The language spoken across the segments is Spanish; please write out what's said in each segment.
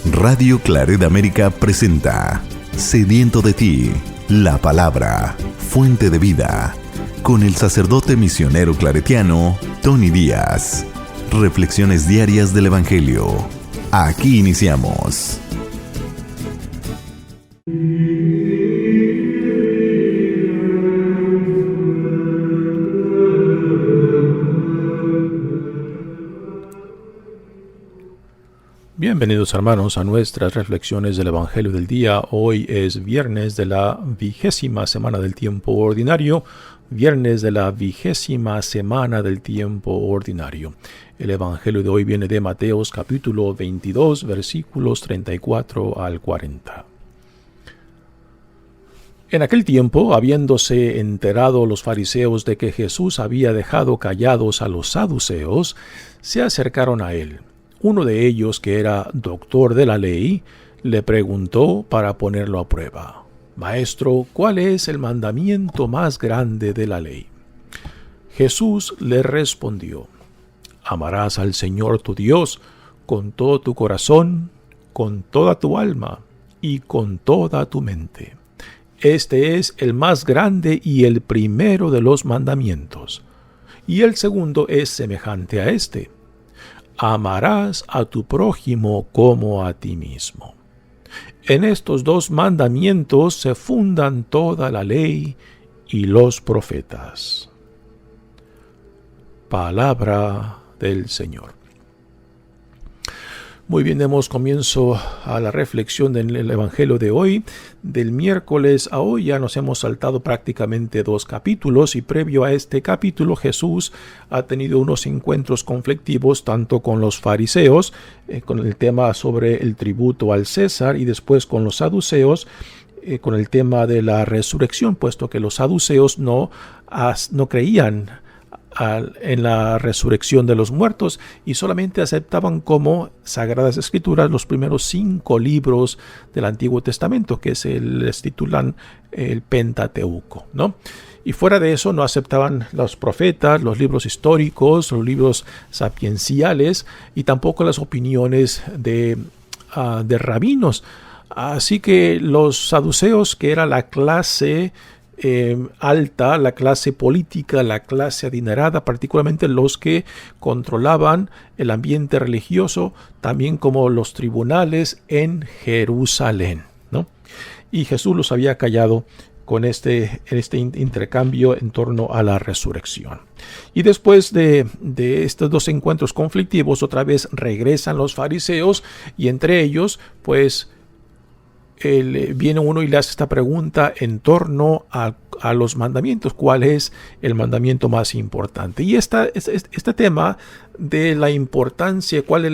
Radio Claret América presenta Sediento de ti, la palabra, fuente de vida, con el sacerdote misionero claretiano Tony Díaz. Reflexiones diarias del Evangelio. Aquí iniciamos. Bienvenidos hermanos a nuestras reflexiones del Evangelio del día. Hoy es viernes de la 20ª semana del tiempo ordinario. Viernes de la 20ª semana del tiempo ordinario. El Evangelio de hoy viene de Mateos capítulo 22 versículos 34 al 40. En aquel tiempo, habiéndose enterado los fariseos de que Jesús había dejado callados a los saduceos, se acercaron a él. Uno de ellos, que era doctor de la ley, le preguntó para ponerlo a prueba: Maestro, ¿cuál es el mandamiento más grande de la ley? Jesús le respondió: Amarás al Señor tu Dios con todo tu corazón, con toda tu alma y con toda tu mente. Este es el más grande y el primero de los mandamientos. Y el segundo es semejante a este: amarás a tu prójimo como a ti mismo. En estos dos mandamientos se fundan toda la ley y los profetas. Palabra del Señor. Muy bien, demos comienzo a la reflexión del Evangelio de hoy. Del miércoles a hoy ya nos hemos saltado prácticamente 2 capítulos, y previo a este capítulo Jesús ha tenido unos encuentros conflictivos tanto con los fariseos, con el tema sobre el tributo al César, y después con los saduceos, con el tema de la resurrección, puesto que los saduceos no creían en la resurrección de los muertos y solamente aceptaban como Sagradas Escrituras los primeros 5 libros del Antiguo Testamento, que les titulan el Pentateuco, ¿no? Y fuera de eso no aceptaban los profetas, los libros históricos, los libros sapienciales y tampoco las opiniones de rabinos. Así que los saduceos, que era la clase alta, la clase política, la clase adinerada, particularmente los que controlaban el ambiente religioso, también como los tribunales en Jerusalén, ¿no? Y Jesús los había callado con este intercambio en torno a la resurrección. Y después de estos 2 encuentros conflictivos, otra vez regresan los fariseos, y entre ellos, pues, viene uno y le hace esta pregunta en torno a los mandamientos. ¿Cuál es el mandamiento más importante? Y este tema de la importancia, cuál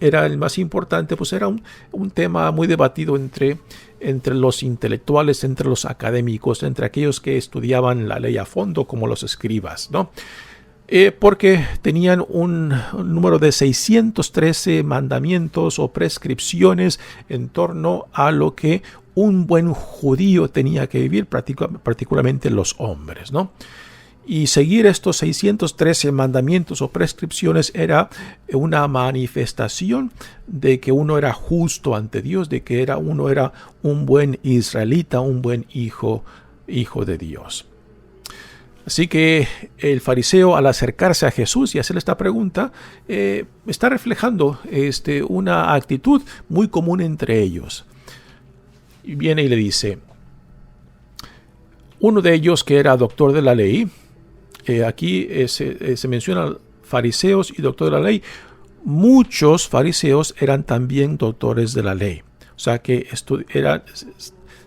era el más importante, pues era un tema muy debatido entre los intelectuales, entre los académicos, entre aquellos que estudiaban la ley a fondo, como los escribas, ¿no? Porque tenían un número de 613 mandamientos o prescripciones en torno a lo que un buen judío tenía que vivir, particularmente los hombres, ¿no? Y seguir estos 613 mandamientos o prescripciones era una manifestación de que uno era justo ante Dios, de que uno era un buen israelita, un buen hijo de Dios. Así que el fariseo, al acercarse a Jesús y hacerle esta pregunta, está reflejando una actitud muy común entre ellos. Y viene y le dice, uno de ellos, que era doctor de la ley, aquí se menciona fariseos y doctor de la ley. Muchos fariseos eran también doctores de la ley, o sea que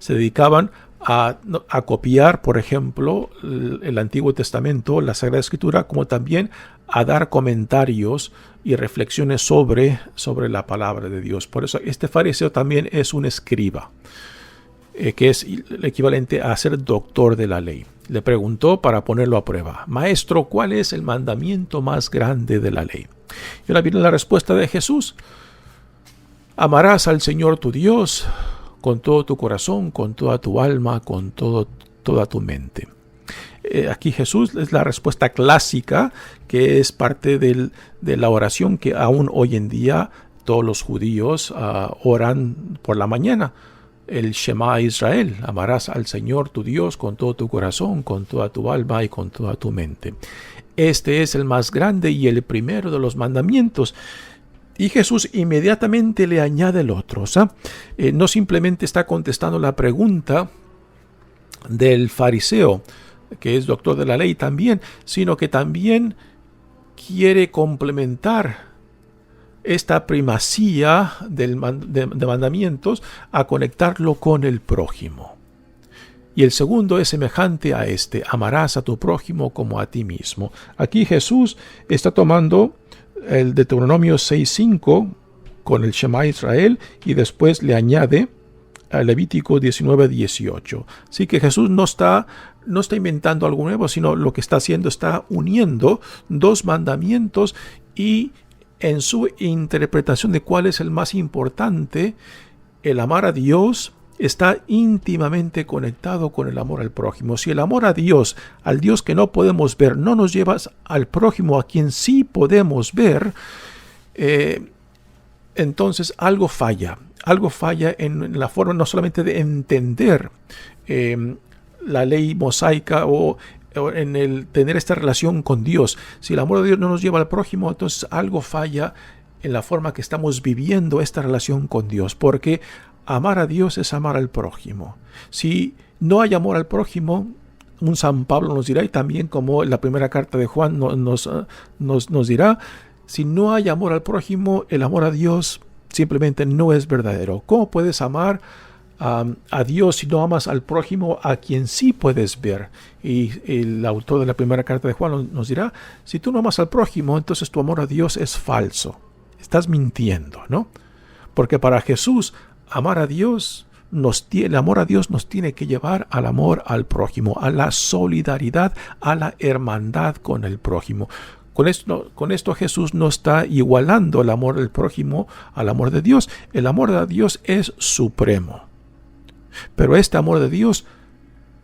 se dedicaban a copiar, por ejemplo, el Antiguo Testamento, la Sagrada Escritura, como también a dar comentarios y reflexiones sobre la palabra de Dios. Por eso este fariseo también es un escriba, que es el equivalente a ser doctor de la ley. Le preguntó para ponerlo a prueba: Maestro, ¿cuál es el mandamiento más grande de la ley? Y ahora viene la respuesta de Jesús: amarás al Señor tu Dios con todo tu corazón, con toda tu alma, con toda tu mente. Aquí Jesús es la respuesta clásica, que es parte de la oración que aún hoy en día todos los judíos oran por la mañana. El Shema Israel, amarás al Señor tu Dios con todo tu corazón, con toda tu alma y con toda tu mente. Este es el más grande y el primero de los mandamientos. Y Jesús inmediatamente le añade el otro. No simplemente está contestando la pregunta del fariseo, que es doctor de la ley también, sino que también quiere complementar esta primacía de mandamientos a conectarlo con el prójimo. Y el segundo es semejante a este: amarás a tu prójimo como a ti mismo. Aquí Jesús está tomando el Deuteronomio 6:5 con el Shema Israel y después le añade a Levítico 19:18. Así que Jesús no está inventando algo nuevo, sino lo que está haciendo, está uniendo dos mandamientos, y en su interpretación de cuál es el más importante, el amar a Dios está íntimamente conectado con el amor al prójimo. Si el amor a Dios, al Dios que no podemos ver, no nos lleva al prójimo a quien sí podemos ver, entonces algo falla. Algo falla en la forma no solamente de entender la ley mosaica o en el tener esta relación con Dios. Si el amor de Dios no nos lleva al prójimo, entonces algo falla en la forma que estamos viviendo esta relación con Dios, porque amar a Dios es amar al prójimo. Si no hay amor al prójimo, un San Pablo nos dirá, y también como en la primera carta de Juan nos dirá, si no hay amor al prójimo, el amor a Dios simplemente no es verdadero. ¿Cómo puedes amar a Dios si no amas al prójimo a quien sí puedes ver? Y el autor de la primera carta de Juan nos dirá, si tú no amas al prójimo, entonces tu amor a Dios es falso. Estás mintiendo, ¿no? Porque para Jesús, amar a Dios, el amor a Dios nos tiene que llevar al amor al prójimo, a la solidaridad, a la hermandad con el prójimo. Con esto Jesús no está igualando el amor del prójimo al amor de Dios. El amor de Dios es supremo. Pero este amor de Dios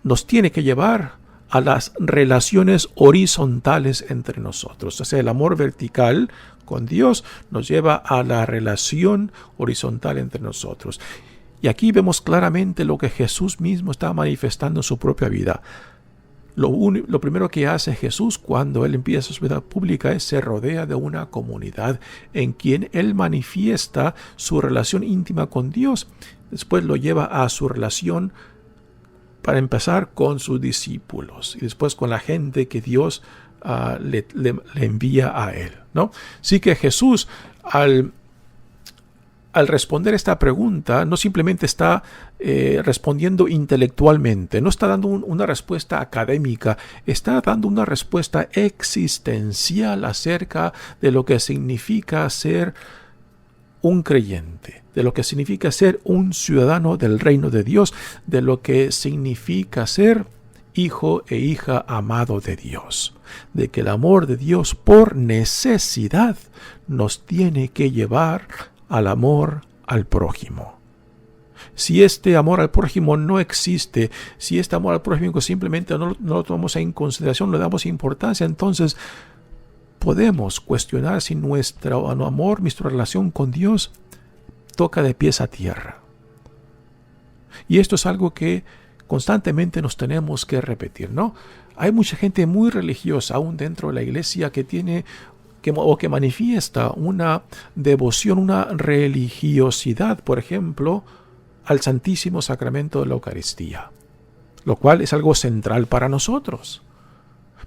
nos tiene que llevar a las relaciones horizontales entre nosotros. O sea, el amor vertical con Dios nos lleva a la relación horizontal entre nosotros. Y aquí vemos claramente lo que Jesús mismo está manifestando en su propia vida. Lo primero que hace Jesús cuando Él empieza su vida pública es se rodea de una comunidad en quien Él manifiesta su relación íntima con Dios. Después lo lleva a su relación, para empezar, con sus discípulos y después con la gente que Dios le envía a Él, ¿no? Así que Jesús, al responder esta pregunta, no simplemente está respondiendo intelectualmente, no está dando una respuesta académica, está dando una respuesta existencial acerca de lo que significa ser un creyente, de lo que significa ser un ciudadano del reino de Dios, de lo que significa ser hijo e hija amado de Dios, de que el amor de Dios por necesidad nos tiene que llevar al amor al prójimo. Si este amor al prójimo no existe, si este amor al prójimo simplemente no lo tomamos en consideración, no le damos importancia, entonces podemos cuestionar si nuestro amor, nuestra relación con Dios toca de pies a tierra. Y esto es algo que constantemente nos tenemos que repetir, ¿no? Hay mucha gente muy religiosa aún dentro de la iglesia que manifiesta una devoción, una religiosidad, por ejemplo, al Santísimo Sacramento de la Eucaristía, lo cual es algo central para nosotros.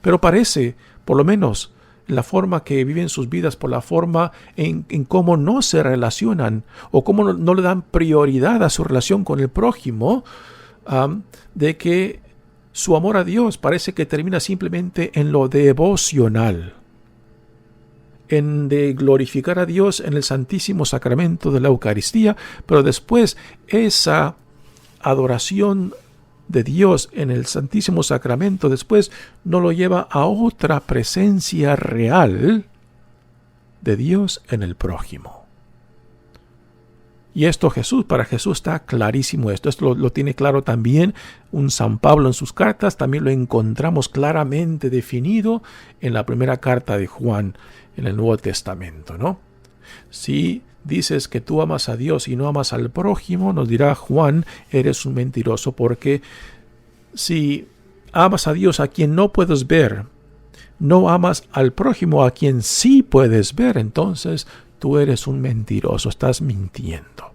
Pero parece, por lo menos, la forma que viven sus vidas, por la forma en cómo no se relacionan o cómo no le dan prioridad a su relación con el prójimo, de que su amor a Dios parece que termina simplemente en lo devocional, en de glorificar a Dios en el Santísimo Sacramento de la Eucaristía, pero después esa adoración de Dios en el Santísimo Sacramento después no lo lleva a otra presencia real de Dios en el prójimo. Y esto para Jesús está clarísimo esto. Esto lo tiene claro también un San Pablo en sus cartas. También lo encontramos claramente definido en la primera carta de Juan en el Nuevo Testamento, ¿no? Si dices que tú amas a Dios y no amas al prójimo, nos dirá Juan, eres un mentiroso, porque si amas a Dios a quien no puedes ver, no amas al prójimo a quien sí puedes ver, entonces tú eres un mentiroso, estás mintiendo.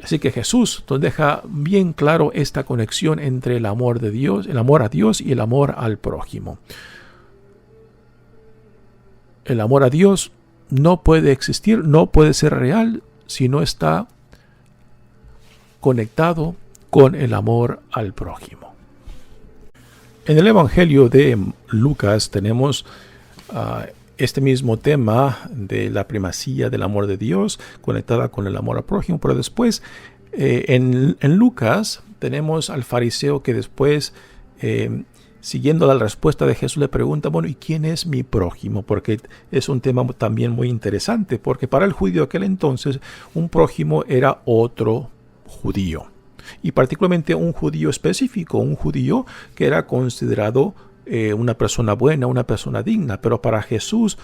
Así que Jesús nos deja bien claro esta conexión entre el amor de Dios, el amor a Dios y el amor al prójimo. El amor a Dios no puede existir, no puede ser real si no está conectado con el amor al prójimo. En el Evangelio de Lucas tenemos este mismo tema de la primacía del amor de Dios conectada con el amor al prójimo, pero después en Lucas tenemos al fariseo que después, siguiendo la respuesta de Jesús, le pregunta, bueno, ¿y quién es mi prójimo? Porque es un tema también muy interesante, porque para el judío de aquel entonces un prójimo era otro judío, y particularmente un judío específico, un judío que era considerado una persona buena, una persona digna. Pero para Jesús,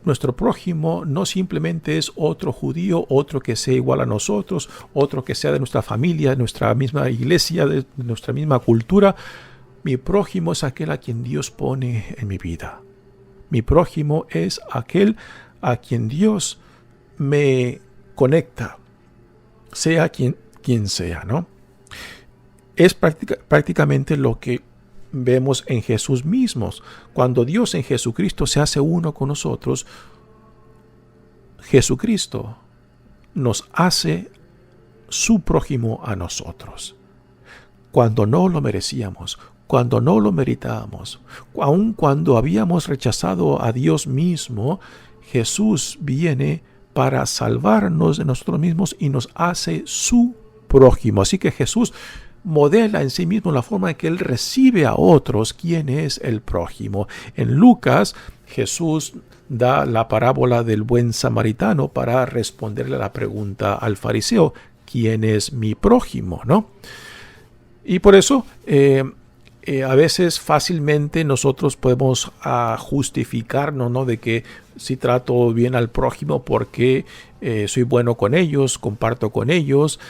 nuestro prójimo no simplemente es otro judío, otro que sea igual a nosotros, otro que sea de nuestra familia, de nuestra misma iglesia, de nuestra misma cultura. Mi prójimo es aquel a quien Dios pone en mi vida. Mi prójimo es aquel a quien Dios me conecta, sea quien sea, ¿no? Es prácticamente lo que vemos en Jesús mismos. Cuando Dios en Jesucristo se hace uno con nosotros, Jesucristo nos hace su prójimo a nosotros. Cuando no lo merecíamos, cuando no lo meritábamos, aun cuando habíamos rechazado a Dios mismo, Jesús viene para salvarnos de nosotros mismos y nos hace su prójimo. Así que Jesús modela en sí mismo la forma en que Él recibe a otros quién es el prójimo. En Lucas, Jesús da la parábola del buen samaritano para responderle a la pregunta al fariseo, ¿quién es mi prójimo? ¿No? Y por eso, a veces fácilmente nosotros podemos justificarnos, ¿no?, de que si trato bien al prójimo porque soy bueno con ellos, comparto con ellos.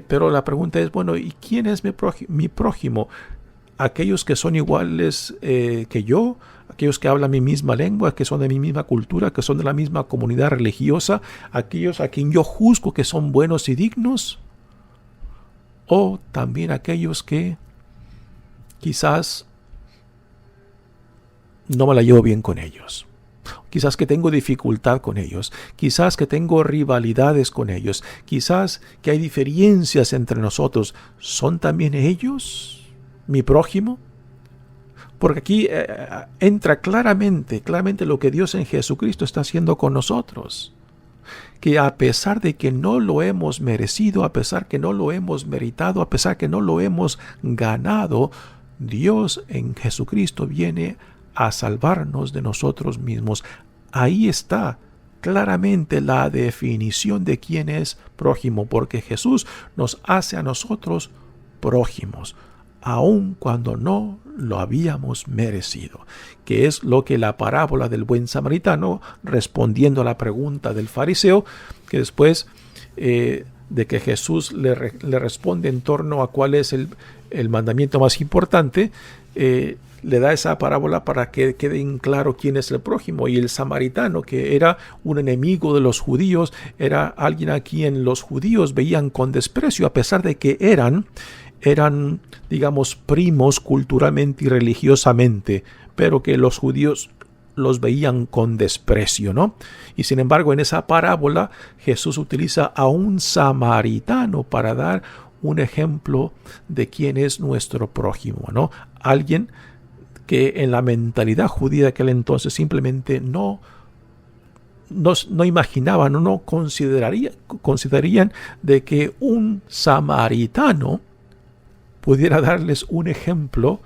Pero la pregunta es, bueno, ¿y quién es mi prójimo? ¿Aquellos que son iguales que yo? ¿Aquellos que hablan mi misma lengua, que son de mi misma cultura, que son de la misma comunidad religiosa? ¿Aquellos a quien yo juzgo que son buenos y dignos? ¿O también aquellos que quizás no me la llevo bien con ellos? Quizás que tengo dificultad con ellos, quizás que tengo rivalidades con ellos, quizás que hay diferencias entre nosotros. ¿Son también ellos mi prójimo? Porque aquí entra claramente lo que Dios en Jesucristo está haciendo con nosotros. Que a pesar de que no lo hemos merecido, a pesar que no lo hemos meritado, a pesar que no lo hemos ganado, Dios en Jesucristo viene a salvarnos de nosotros mismos. Ahí está claramente la definición de quién es prójimo, porque Jesús nos hace a nosotros prójimos, aun cuando no lo habíamos merecido, que es lo que la parábola del buen samaritano, respondiendo a la pregunta del fariseo, que después de que Jesús le responde en torno a cuál es el mandamiento más importante, le da esa parábola para que quede en claro quién es el prójimo. Y el samaritano, que era un enemigo de los judíos, era alguien a quien los judíos veían con desprecio, a pesar de que eran, digamos, primos culturalmente y religiosamente, pero que los judíos los veían con desprecio, ¿no? Y sin embargo, en esa parábola, Jesús utiliza a un samaritano para dar un ejemplo de quién es nuestro prójimo, ¿no? Alguien que en la mentalidad judía de aquel entonces simplemente no imaginaban o no considerarían de que un samaritano pudiera darles un ejemplo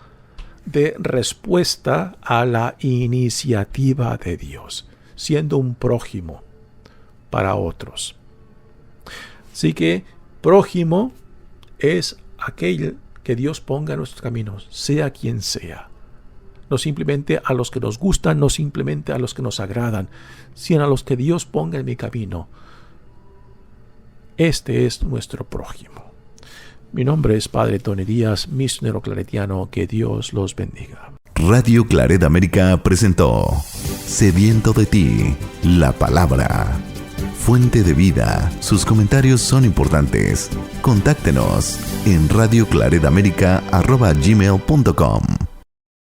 de respuesta a la iniciativa de Dios, siendo un prójimo para otros. Así que prójimo es aquel que Dios ponga en nuestros caminos, sea quien sea. no simplemente a los que nos gustan, no simplemente a los que nos agradan, sino a los que Dios ponga en mi camino. Este es nuestro prójimo. Mi nombre es Padre Tony Díaz, misionero claretiano. Que Dios los bendiga. Radio Claret América presentó Sediento de ti, la palabra. Fuente de vida. Sus comentarios son importantes. Contáctenos en radioclaretamerica@gmail.com.